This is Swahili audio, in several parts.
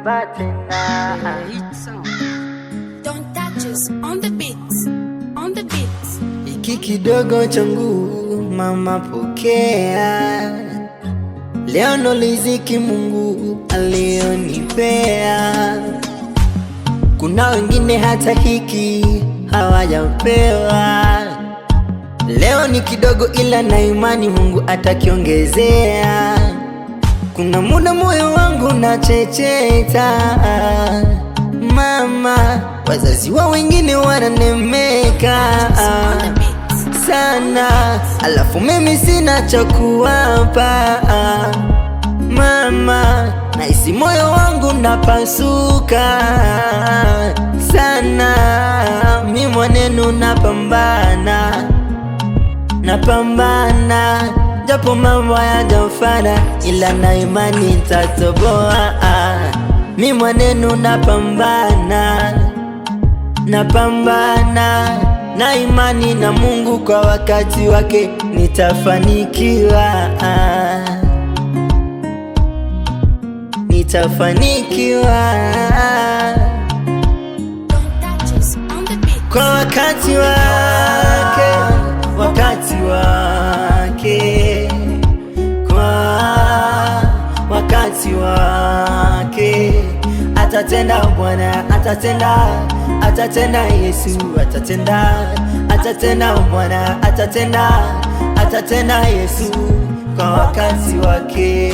baba tena. Don't touch us on the beats, on the beats. Hiki kidogo changu mama pokea, leo ndo riziki Mungu alionipea. Kuna wengine hata hiki hawajapewa. Leo ni kidogo ila na imani Mungu atakiongezea. Kuna muda moyo wangu na checheta mama, wazazi wa wengine wananemeka sana, alafu mimi sina cha kuwapa mama, nahisi moyo wangu napasuka sana. Mimi mwanenu napambana, japo mambo hayajafana, ila na imani nitatoboa. Mimi mwanenu napambana na imani na Mungu, kwa wakati wake nitafanikiwa, kwa wakati wake, kwa wakati wake atatenda Bwana, atatenda Yesu, atatenda Bwana, atatenda Yesu kwa wakati wake.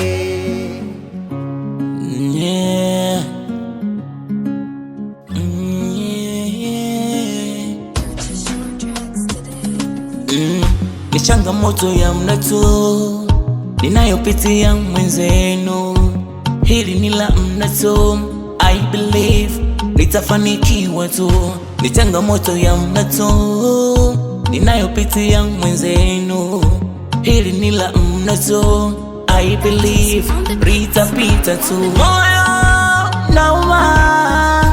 Ni changamoto ya mnato ninayopitia mwenzenu, hili ni la mnato. I believe nitafanikiwa tu. Ni changamoto ya mnato ninayopitia mwenzenu, hili ni la mnato. I believe litapita tu. Moyo nauma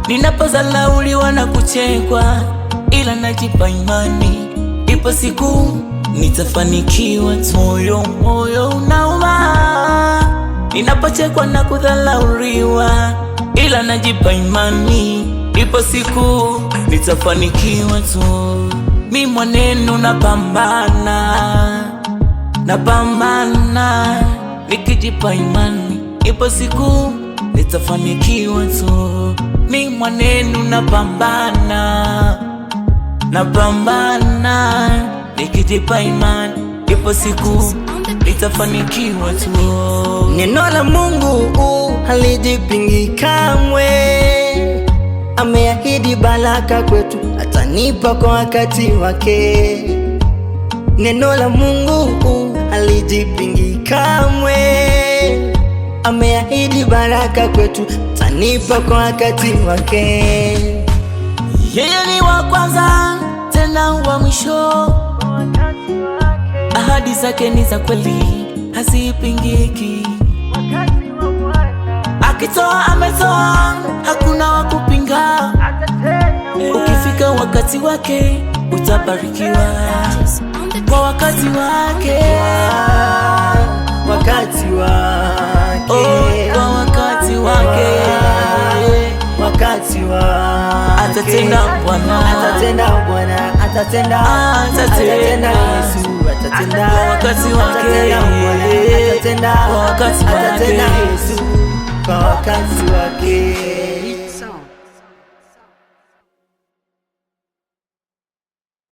ninapozalauliwa na kuchekwa, ila najipa imani ipo siku nitafanikiwa tu. Moyo unauma ninapochekwa na kudhalauriwa, ila najipa imani ipo siku nitafanikiwa tu. Mimi mwanenu napambana, nikijipa imani ipo siku nitafanikiwa tu. Mimi mwanenu napambana, nikijipa imani ipo siku nitafanikiwa tu. Neno la Mungu halijipingi kamwe, ameahidi baraka kwetu, atanipa kwa wakati wake. Neno la Mungu halijipingi kamwe, ameahidi baraka kwetu, atanipa kwa wakati wake. Yeye ni wa kwanza tena wa mwisho, ahadi zake ni za kweli, hazipingiki. Akitoa ametoa, hakuna wa kupinga. Ukifika wakati wake utabarikiwa kwa wakati wake, kwa wakati wake atatenda Bwana, atatenda Yesu, atatenda kwa wakati wake, Yesu kwa wakati wake.